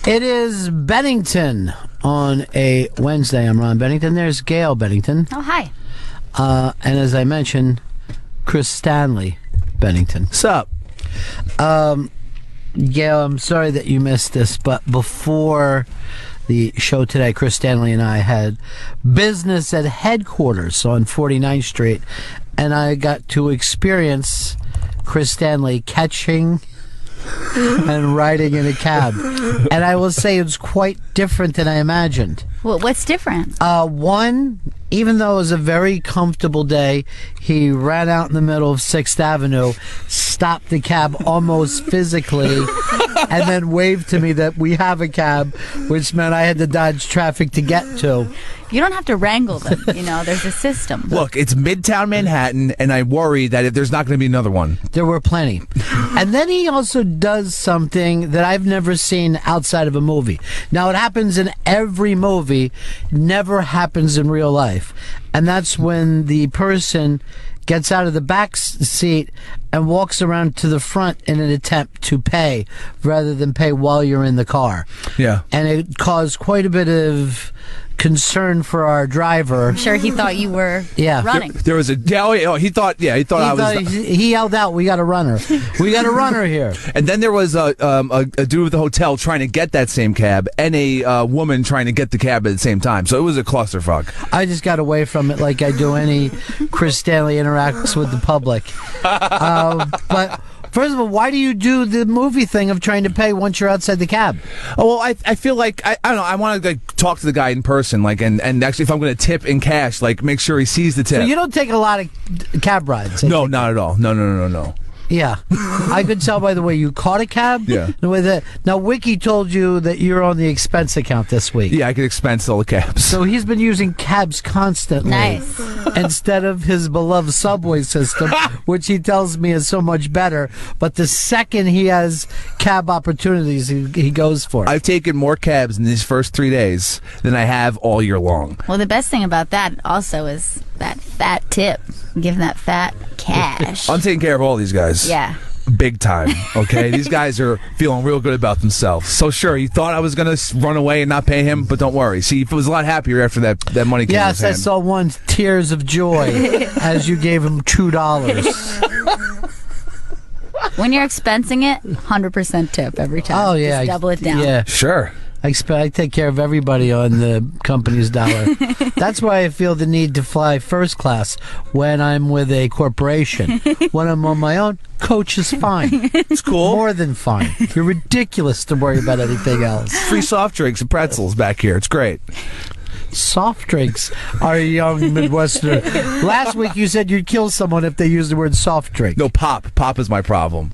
It is Bennington on a Wednesday. I'm Ron Bennington. There's Gail Bennington. Oh, hi. And as I mentioned, Chris Stanley Bennington. Sup? Gail, I'm sorry that you missed this, but before the show today, Chris Stanley and I had business at headquarters on 49th Street, and I got to experience Chris Stanley catching and riding in a cab. And I will say it was quite different than I imagined. Well, what's different? One, even though it was a very comfortable day, he ran out in the middle of 6th Avenue, stopped the cab almost physically, and then waved to me that we have a cab, which meant I had to dodge traffic to get to. You don't have to wrangle them. There's a system. Look, it's Midtown Manhattan, and I worry that there's not going to be another one. There were plenty. And then he also does something that I've never seen outside of a movie. Now, it happens in every movie, never happens in real life. And that's when the person gets out of the back seat and walks around to the front in an attempt to pay rather than pay while you're in the car. Yeah. And it caused quite a bit of concern for our driver. I'm sure he thought you were running. There was a he thought I was. He yelled out, "We got a runner! We got a runner here!" And then there was a dude at the hotel trying to get that same cab, and a woman trying to get the cab at the same time. So it was a clusterfuck. I just got away from it like I do any Chris Stanley interacts with the public. But first of all, why do you do the movie thing of trying to pay once you're outside the cab? Oh, well, I feel like I don't know. I want to talk to the guy in person, and actually, if I'm going to tip in cash, make sure he sees the tip. So you don't take a lot of cab rides? No, not at all. No. Yeah, I could tell by the way you caught a cab. Yeah. The way that now Wiki told you that you're on the expense account this week. Yeah, I could expense all the cabs. So he's been using cabs constantly. Nice. Instead of his beloved subway system, which he tells me is so much better. But the second he has cab opportunities, he goes for it. I've taken more cabs in these first 3 days than I have all year long. Well, the best thing about that also is that fat tip. Give that fat cash. I'm taking care of all these guys. Yeah. Big time, okay? These guys are feeling real good about themselves. So sure, you thought I was going to run away and not pay him, but don't worry. See, he was a lot happier after that money came in his Yes, I hand. saw one tears of joy as you gave him $2. When you're expensing it, 100% tip every time. Oh, yeah. Just double it down. Yeah. Sure. I take care of everybody on the company's dollar. That's why I feel the need to fly first class when I'm with a corporation. When I'm on my own, coach is fine. It's cool. More than fine. You're ridiculous to worry about anything else. Free soft drinks and pretzels back here. It's great. Soft drinks are a young Midwesterner. Last week you said you'd kill someone if they used the word soft drink. No, pop. Pop is my problem.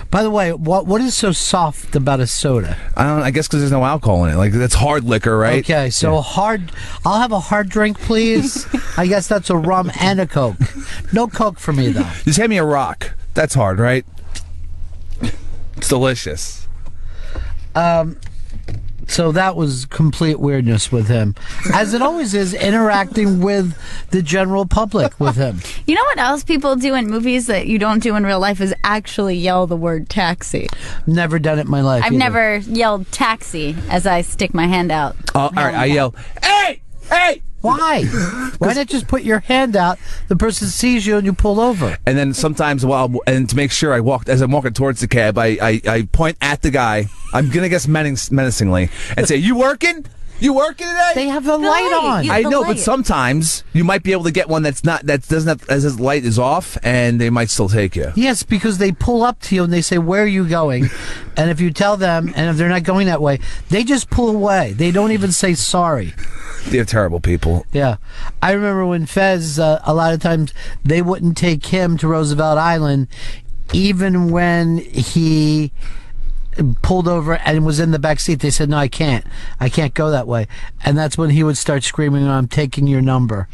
By the way, what is so soft about a soda? I guess because there's no alcohol in it. That's hard liquor, right? Okay, so hard. I'll have a hard drink, please. I guess that's a rum and a Coke. No Coke for me, though. Just hand me a rock. That's hard, right? It's delicious. So that was complete weirdness with him. As it always is, interacting with the general public with him. You know what else people do in movies that you don't do in real life is actually yell the word taxi. Never done it in my life. I've either. never yelled taxi as I stick my hand out. All right, I yell, "Hey! Hey!" Why? Why not just put your hand out? The person sees you and you pull over. And then sometimes, and to make sure as I'm walking towards the cab, I point at the guy. I'm gonna guess menacingly and say, "You working? You working today?" They have the light on. Yeah, I the know, light. but sometimes you might be able to get one that doesn't have, as his light is off, and they might still take you. Yes, because they pull up to you and they say, "Where are you going?" And if you tell them, and if they're not going that way, they just pull away. They don't even say sorry. They're terrible people. Yeah. I remember when Fez, a lot of times, they wouldn't take him to Roosevelt Island, even when he pulled over and was in the back seat. They said, "No, I can't go that way." And that's when he would start screaming, "I'm taking your number."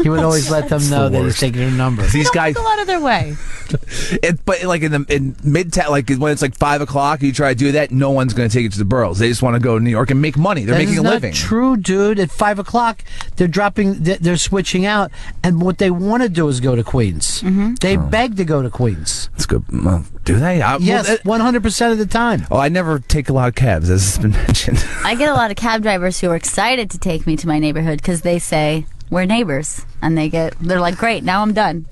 He would always let them know that he's worst. taking their number. These Don't guys, go out of their way. but like in midtown, like when it's like 5 o'clock, you try to do that. No one's going to take you to the boroughs. They just want to go to New York and make money. They're That making is a not living. true, dude. At 5 o'clock, they're switching out, and what they want to do is go to Queens. They beg to go to Queens. That's good. Well, do they? Yes, 100% of the time. I never take a lot of cabs, as has been mentioned. I get a lot of cab drivers who are excited to take me to my neighborhood because they say we're neighbors, and they're like, great, now I'm done.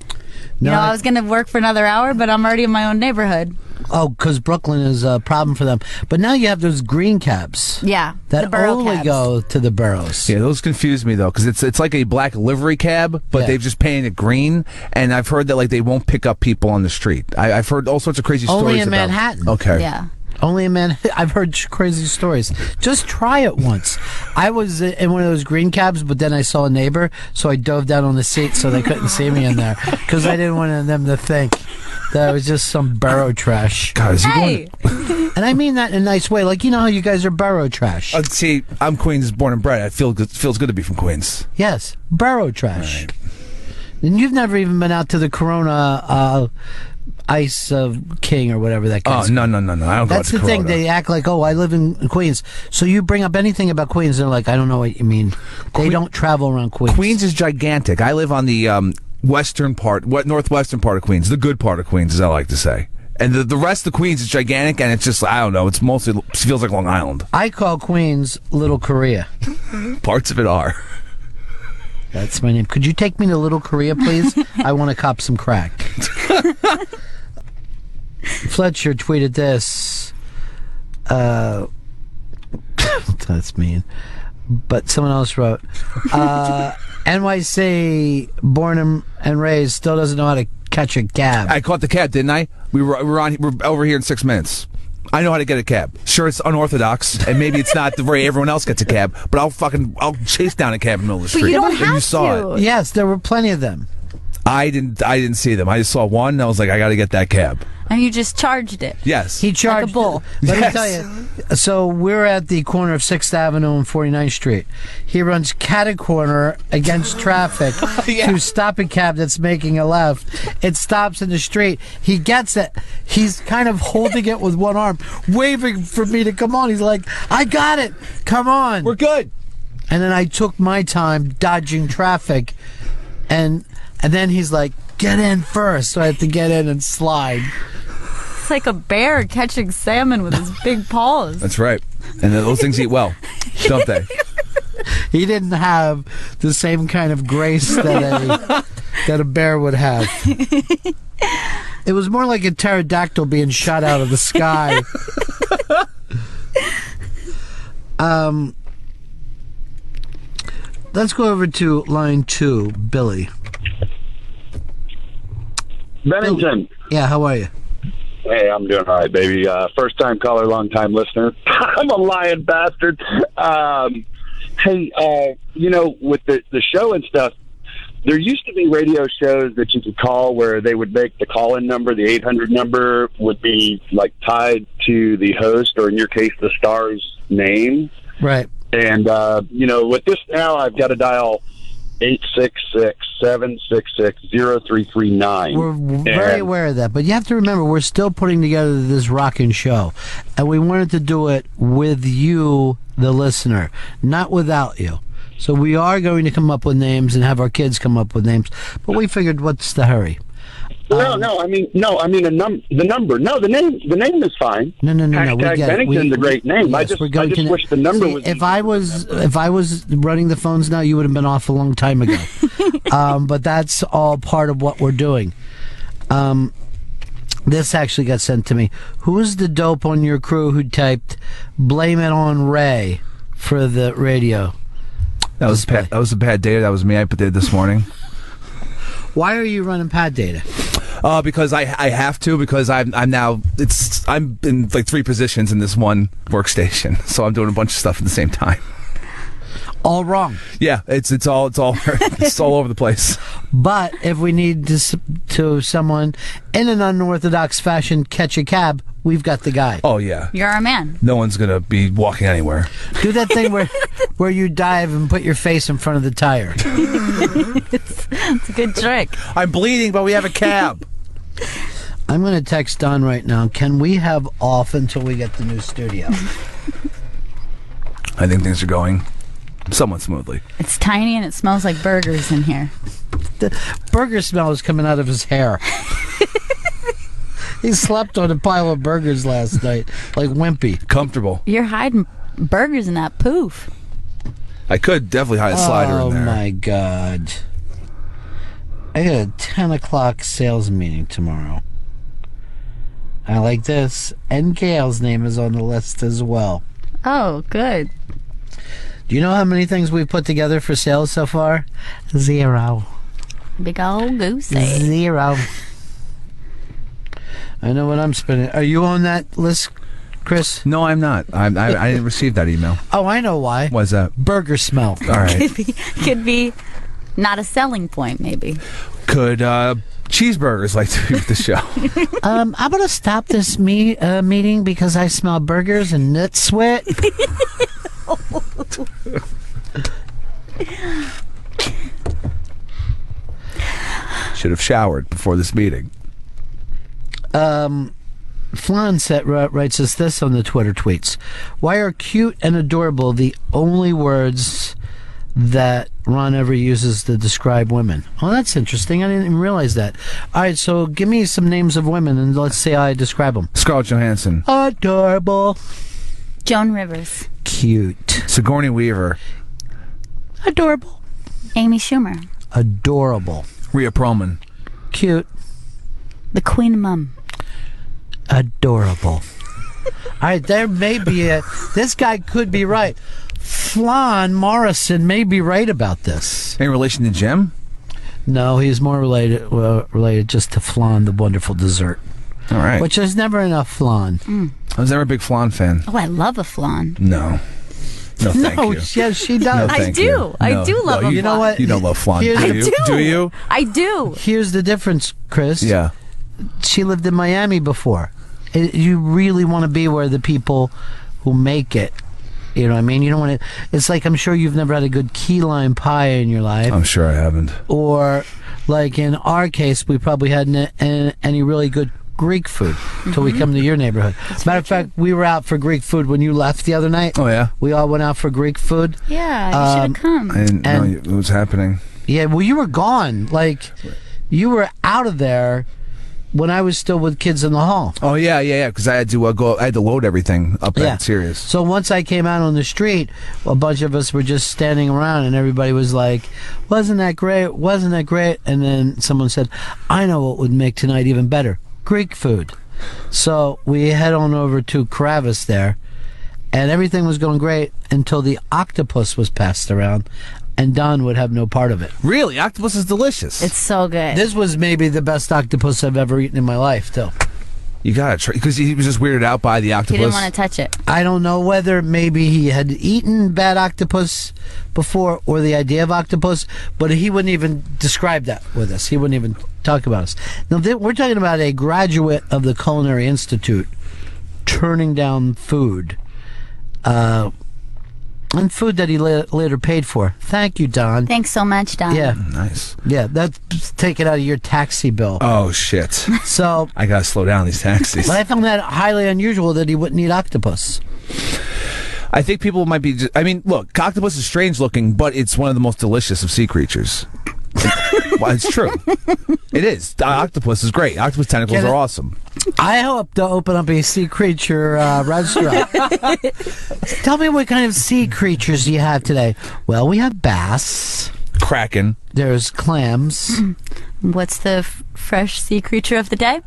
No, I was going to work for another hour, but I'm already in my own neighborhood. Oh, because Brooklyn is a problem for them. But now you have those green cabs. Yeah, the That borough only cabs. go to the boroughs. Yeah, those confuse me though, because it's like a black livery cab, but Yeah. they've just painted it green. And I've heard that like they won't pick up people on the street. I've heard all sorts of crazy stories. Only in about Manhattan. Okay. Yeah. Only a man. I've heard crazy stories. Just try it once. I was in one of those green cabs, but then I saw a neighbor, so I dove down on the seat so they couldn't see me in there because I didn't want them to think that I was just some borough trash. God, is he Hey, going? And I mean that in a nice way. Like, you know how you guys are borough trash. See, I'm Queens born and bred. I feel good. Feels good to be from Queens. Yes, borough trash. And you've never even been out to the Corona Ice King or whatever that Oh guy's no! I don't go out That's to the thing. Corona. They act like, oh, I live in Queens. So you bring up anything about Queens, they're like, I don't know what you mean. They don't travel around Queens. Queens is gigantic. I live on the northwestern part of Queens, the good part of Queens, as I like to say. And the rest of Queens is gigantic, and it's just, I don't know, it's mostly feels like Long Island. I call Queens Little Korea. Parts of it are. That's my name. Could you take me to Little Korea, please? I want to cop some crack. Fletcher tweeted this. That's mean. But someone else wrote, NYC, born and raised, still doesn't know how to catch a cab. I caught the cab, didn't I? We're over here in 6 minutes. I know how to get a cab. Sure, it's unorthodox, and maybe it's not the way everyone else gets a cab, but I'll chase down a cab in the middle of the But street. you don't And have you saw to. it. Yes, there were plenty of them. I didn't see them. I just saw one, and I was like, I got to get that cab. And you just charged it. Yes. He charged Like a bull. Let Yes. me tell you. So we're at the corner of 6th Avenue and 49th Street. He runs catty corner against traffic Yeah. to stop a cab that's making a left. It stops in the street. He gets it. He's kind of holding it with one arm, waving for me to come on. He's like, I got it. Come on. We're good. And then I took my time dodging traffic, and then he's like, get in first. So I have to get in and slide. It's like a bear catching salmon with his big paws. That's right. And those things eat well, don't they? He didn't have the same kind of grace that a bear would have. It was more like a pterodactyl being shot out of the sky. Let's go over to line 2, Billy. Bennington. Yeah, how are you? Hey, I'm doing all right, baby. First time caller, long time listener. I'm a lying bastard. Hey, with the show and stuff, there used to be radio shows that you could call where they would make the call-in number, the 800 number, would be like tied to the host, or in your case, the star's name. Right. And, with this now, I've got to dial 866-766-0339. We're very aware of that, but you have to remember, we're still putting together this rockin' show, and we wanted to do it with you, the listener, not without you. So we are going to come up with names and have our kids come up with names, but we figured, what's the hurry? The number. No, the name is fine. No. We Hashtag get it. Bennington's a great name. Yes, I just wish the number See, was. If I was running the phones now, you would have been off a long time ago. But that's all part of what we're doing. This actually got sent to me. Who is the dope on your crew who typed "Blame it on Ray" for the radio? That was a bad day. That was me. I did this morning. Why are you running pad data? Because I have to, because I'm in like 3 positions in this one workstation, so I'm doing a bunch of stuff at the same time. All wrong. Yeah, it's all it's all over the place. But if we need to someone in an unorthodox fashion catch a cab, we've got the guy. Oh yeah. You're our man. No one's gonna be walking anywhere. Do that thing where you dive and put your face in front of the tire. It's a good trick. I'm bleeding, but we have a cab. I'm going to text Don right now. Can we have off until we get the new studio? I think things are going somewhat smoothly. It's tiny and it smells like burgers in here. The burger smell is coming out of his hair. He slept on a pile of burgers last night, like Wimpy. Comfortable. You're hiding burgers in that poof. I could definitely hide a slider Oh in there. my God. I got a 10 o'clock sales meeting tomorrow. I like this. And Gail's name is on the list as well. Oh, good. Do you know how many things we've put together for sales so far? 0. Big old goose egg. 0. I know what I'm spending. Are you on that list, Chris? No, I'm not. I didn't receive that email. Oh, I know why. What's that? Burger smell. All right. Could be not a selling point, maybe. Could cheeseburgers like to be with the show? I'm going to stop this meeting because I smell burgers and nut sweat. Should have showered before this meeting. Flan set writes us this on the Twitter tweets. Why are cute and adorable the only words that Ron ever uses to describe women? Oh, that's interesting. I didn't even realize that. All right, so give me some names of women and let's say I describe them. Scarlett Johansson. Adorable. Joan Rivers. Cute. Sigourney Weaver. Adorable. Amy Schumer. Adorable. Rhea Perlman. Cute. The Queen Mum. Adorable. All right, there may be this guy could be right. Flan Morrison may be right about this. In relation to Jim? No, he's more related just to flan, the wonderful dessert. All right. Which there's never enough flan. I was never a big flan fan. Oh, I love a flan. No. No, thank you. Yes, she does. No, I thank do. you. I No. do love No, a you flan. know what? You don't love flan, Here's- do I you? do. Do you? I do. Here's the difference, Chris. Yeah. She lived in Miami before. You really want to be where the people who make it. You know what I mean? You don't want to. It's like I'm sure you've never had a good key lime pie in your life. I'm sure I haven't. Or, like in our case, we probably hadn't any really good Greek food until we come to your neighborhood. Matter of fact, we were out for Greek food when you left the other night. Oh, yeah? We all went out for Greek food. Yeah, you should have come. I didn't know And- it was happening. Yeah, well, you were gone. Like, you were out of there when I was still with kids in the hall. Oh, yeah, because I had to go. I had to load everything up at Sirius. So once I came out on the street, a bunch of us were just standing around, and everybody was like, "Wasn't that great? Wasn't that great?" And then someone said, "I know what would make tonight even better: Greek food." So we head on over to Karavis there, and everything was going great until the octopus was passed around, and Don would have no part of it. Really? Octopus is delicious. It's so good. This was maybe the best octopus I've ever eaten in my life, too. You gotta try, because he was just weirded out by the He octopus. didn't want to touch it. I don't know whether maybe he had eaten bad octopus before or the idea of octopus, but he wouldn't even describe that with us. He wouldn't even talk about us. Now, we're talking about a graduate of the Culinary Institute turning down food. And food that he later paid for. Thank you, Don. Thanks so much, Don. Yeah, Nice. yeah, that's taken out of your taxi bill. Oh, shit. So, I gotta slow down these taxis. but I found that highly unusual that he wouldn't eat octopus. I think people might be. I mean, look, octopus is strange looking, but it's one of the most delicious of sea creatures. Well, it's true. It is. The octopus is great. Octopus tentacles Can are it- awesome. I hope to open up a sea creature restaurant. Tell me what kind of sea creatures you have today. Well, we have bass. Kraken. There's clams. What's the fresh sea creature of the day?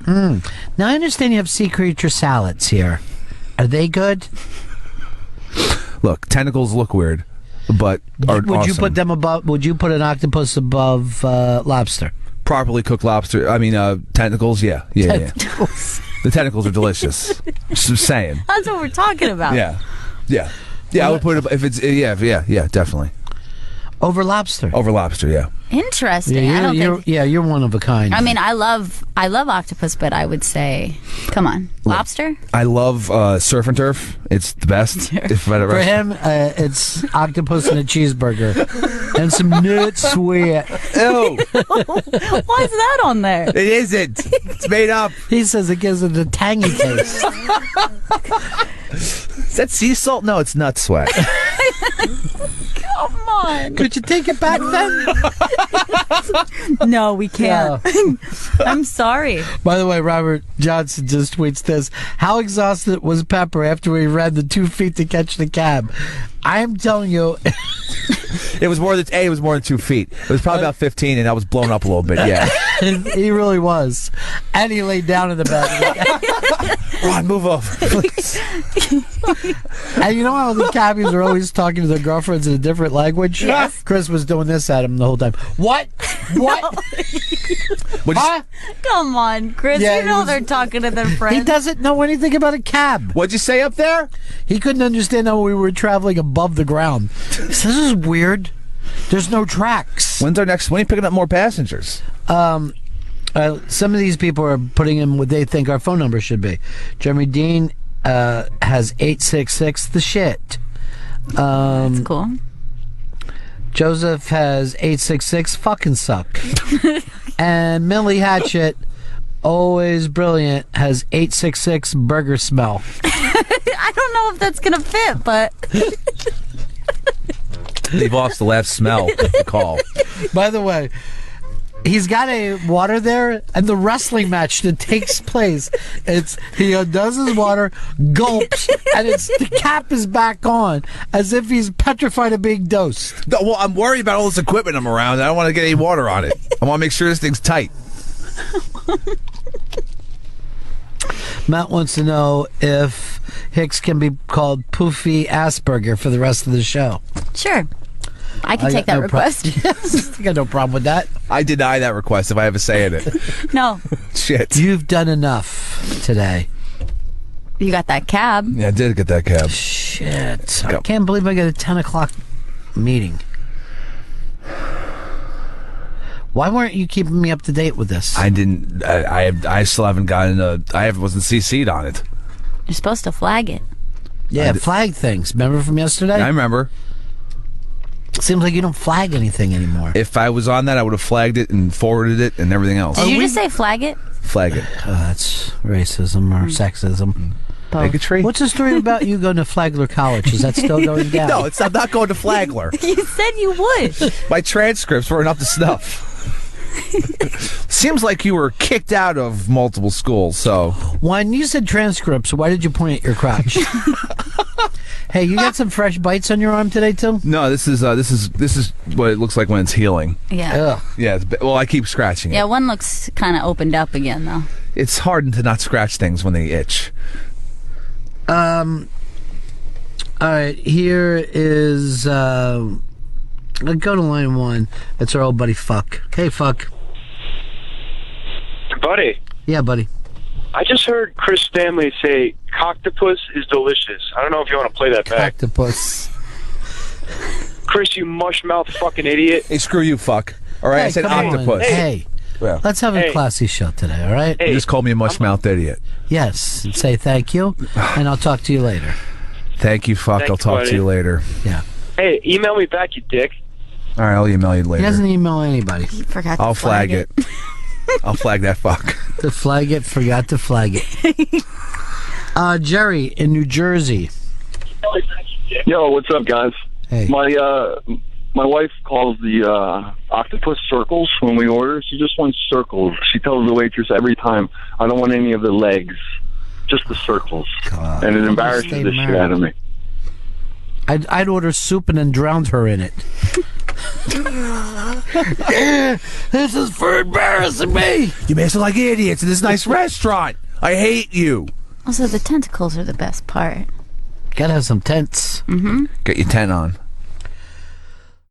Now, I understand you have sea creature salads here. Are they good? Look, tentacles look weird, but are Would you awesome. put them above? Would you put an octopus above lobster? Properly cooked lobster? I mean, tentacles. Yeah. The tentacles are delicious. Just saying. That's what we're talking about. Yeah. I would put it if it's yeah, definitely. Over lobster. Over lobster, yeah. Interesting. I don't think. You're one of a kind. I mean, I love octopus, but I would say, come on, lobster. I love surf and turf. It's the best. For him, it's octopus and a cheeseburger and some nut sweat. Ew. Why is that on there? It isn't. It's made up. He says it gives it a tangy taste. Is that sea salt? No, it's nut sweat. Come on. Could you take it back then? No, we can't. I'm sorry. By the way, Robert Johnson just tweets this. How exhausted was Pepper after he ran the 2 feet to catch the cab? I am telling you... It was more than 2 feet. It was probably about 15, and I was blown up a little bit. Yeah, he really was, and he laid down in the bed. Ron, move over, please. And you know how the cabbies are always talking to their girlfriends in a different language? Yes. Chris was doing this at him the whole time. What? Huh? Come on, Chris. Yeah, you know he was- they're talking to their friends. He doesn't know anything about a cab. What'd you say up there? He couldn't understand how we were traveling above the ground. He says, this is weird. There's no tracks. When are you picking up more passengers? Some of these people are putting in what they think our phone number should be. Jeremy Dean has 866 the shit. That's cool. Joseph has 866 fucking suck. And Millie Hatchet, always brilliant, has 866 burger smell. I don't know if that's gonna fit, but Leave off the last smell. The call. By the way, he's got a water there, and the wrestling match that takes place, he undoes his water, gulps, and the cap is back on, as if he's petrified of being dosed. No, well, I'm worried about all this equipment I'm around. I don't want to get any water on it. I want to make sure this thing's tight. Matt wants to know if Hicks can be called Poofy Asperger for the rest of the show. sure. I can take got that no request. Yes, I got no problem with that. I deny that request if I have a say in it. No, Shit. You've done enough today. you got that cab. Yeah, I did get that cab. Shit. I Go. can't believe I got a 10 o'clock meeting. Why weren't you keeping me up to date with this? I didn't. I still haven't gotten wasn't CC'd on it. You're supposed to flag it. Yeah, flag things. Remember from yesterday? I remember. Seems like you don't flag anything anymore. If I was on that, I would have flagged it and forwarded it and everything else. Did you just say flag it? Flag it. Oh, that's racism or sexism. Bigotry? What's the story about you going to Flagler College? Is that still going down? No, I'm not going to Flagler. You said you would. My transcripts weren't up to snuff. Seems like you were kicked out of multiple schools, so... When you said transcripts, why did you point at your crotch? Hey, you got some fresh bites on your arm today, too? No, this is what it looks like when it's healing. Yeah. Ugh. Yeah, well, I keep scratching it. Yeah, one looks kind of opened up again, though. It's hard to not scratch things when they itch. All right, here is... go to line one. It's our old buddy Fuck. Hey, Fuck. Buddy, Yeah, buddy. I just heard Chris Stanley say "Coctopus is delicious." I don't know if you want to play that back. Octopus. Chris, you mushmouth fucking idiot. Hey, screw you, fuck. All right, I Hey, said come on. octopus. Hey, Yeah. let's have a Hey. classy show today, all right? Hey. You just called me a mush-mouthed idiot. Yes. And say thank you, and I'll talk to you later. Thank you, fuck. Thank I'll you, talk buddy. to you later. Yeah. Hey, email me back, you dick. All right, I'll email you He later. doesn't email anybody. Forgot to I'll flag it. I'll flag that fuck. To flag it, forgot to flag it. Jerry in New Jersey. Yo, what's up, guys? Hey. My wife calls the octopus circles when we order. She just wants circles. She tells the waitress every time, "I don't want any of the legs, just the circles." God. And it Stay embarrasses the shit out of me. I'd order soup and then drowned her in it. This is for embarrassing me. You made us look like idiots in this nice restaurant. I hate you. Also, the tentacles are the best part. Gotta have some tents. Get your tent on.